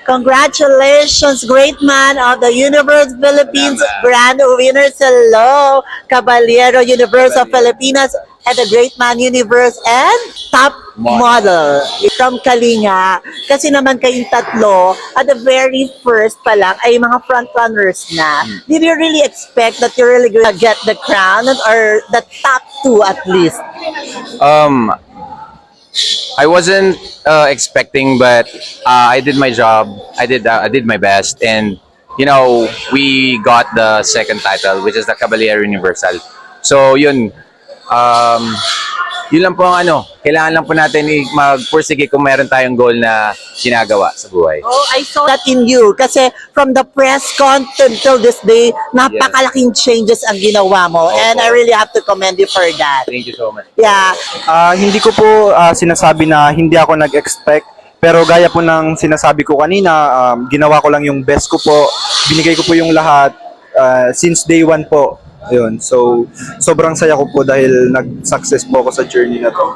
Congratulations, great man of the Universe Philippines Grand Winners. Hello, Caballero Universe of Filipinas and the Great Man Universe and Top Model from Kalinga. Kasi naman kayong tatlo, at the very first pa lang, ay mga front-runners na. Did you really expect that you're really gonna get the crown or the top two at least? I wasn't expecting, but I did my job. I did my best, and we got the second title, which is the Caballero Universal. So yun, yun lang po ang kailangan lang po natin magpursige kung meron tayong goal na ginagawa sa buhay. Oh, I saw that in you. Kasi from the press con till this day, napakalaking changes ang ginawa mo. And I really have to commend you for that. Thank you so much. Yeah. Hindi ko po sinasabi na hindi ako nag-expect. Pero gaya po ng sinasabi ko kanina, ginawa ko lang yung best ko po. Binigay ko po yung lahat since day one po. Ayun. So, sobrang saya ko po dahil nag-success po ako sa journey na to.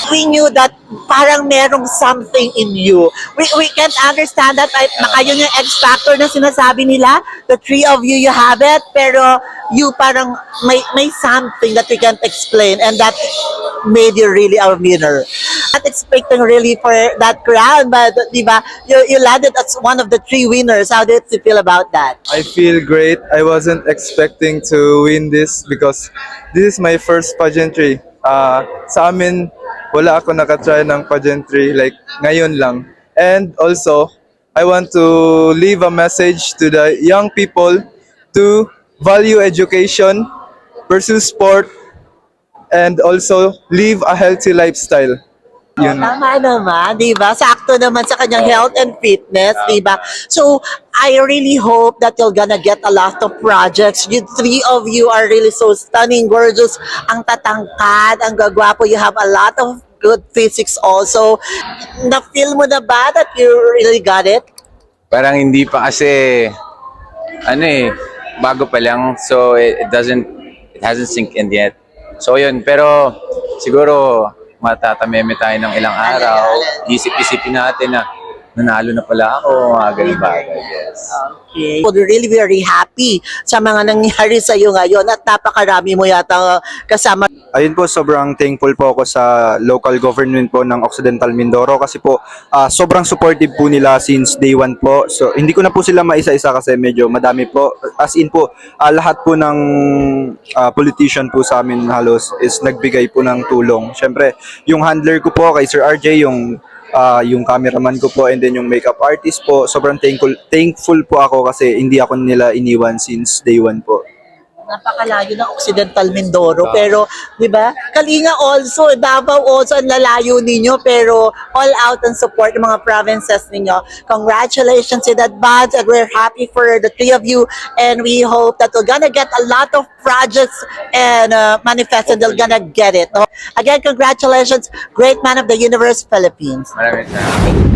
We knew that parang merong something in you. We can't understand that. Baka yun yung X factor na sinasabi nila. The three of you, you have it. Pero you parang may something that we can't explain. And that made you really a winner. Not expecting really for that crown, but diba, you landed as one of the three winners. How did you feel about that? I feel great. I wasn't expecting to win this because this is my first pageantry. Sa amin, wala ako nakatry ng pageantry like ngayon lang. And also, I want to leave a message to the young people to value education, pursue sport, and also live a healthy lifestyle. Yun. Tama naman, di ba? Sakto naman sa kanyang health and fitness, di ba? So, I really hope that you're gonna get a lot of projects. You three of you are really so stunning, gorgeous. Ang tatangkad, ang gagwapo. You have a lot of good physics also. Na-feel mo na ba that you really got it? Parang hindi pa kasi bago pa lang, so it hasn't sink in yet. So yun, pero siguro matatameme tayo ng ilang araw. Isip-isipin natin na nanalo na pala ako, mga ganun bagay. Yes. Okay. We're really very happy sa mga nangyari sa iyo ngayon at napakarami mo yata kasama. Ayun po, sobrang thankful po ako sa local government po ng Occidental Mindoro kasi po sobrang supportive po nila since day one po. So hindi ko na po sila maisa-isa kasi medyo madami po. As in po, lahat po ng politician po sa amin halos is nagbigay po ng tulong. Siyempre, yung handler ko po kay Sir RJ, yung cameraman ko po, and then yung makeup artist po, sobrang thankful po ako kasi hindi ako nila iniwan since day one po. Napakalayo ng Occidental Mindoro, pero di ba? Kalinga also, Davao also, ang lalayo ninyo, pero all out ang support ng mga provinces ninyo. Congratulations in advance, and we're happy for the three of you, and we hope that we're gonna get a lot of projects and manifest, and they're gonna get it. No? Again, congratulations, great man of the Universe, Philippines. Maraming salamat.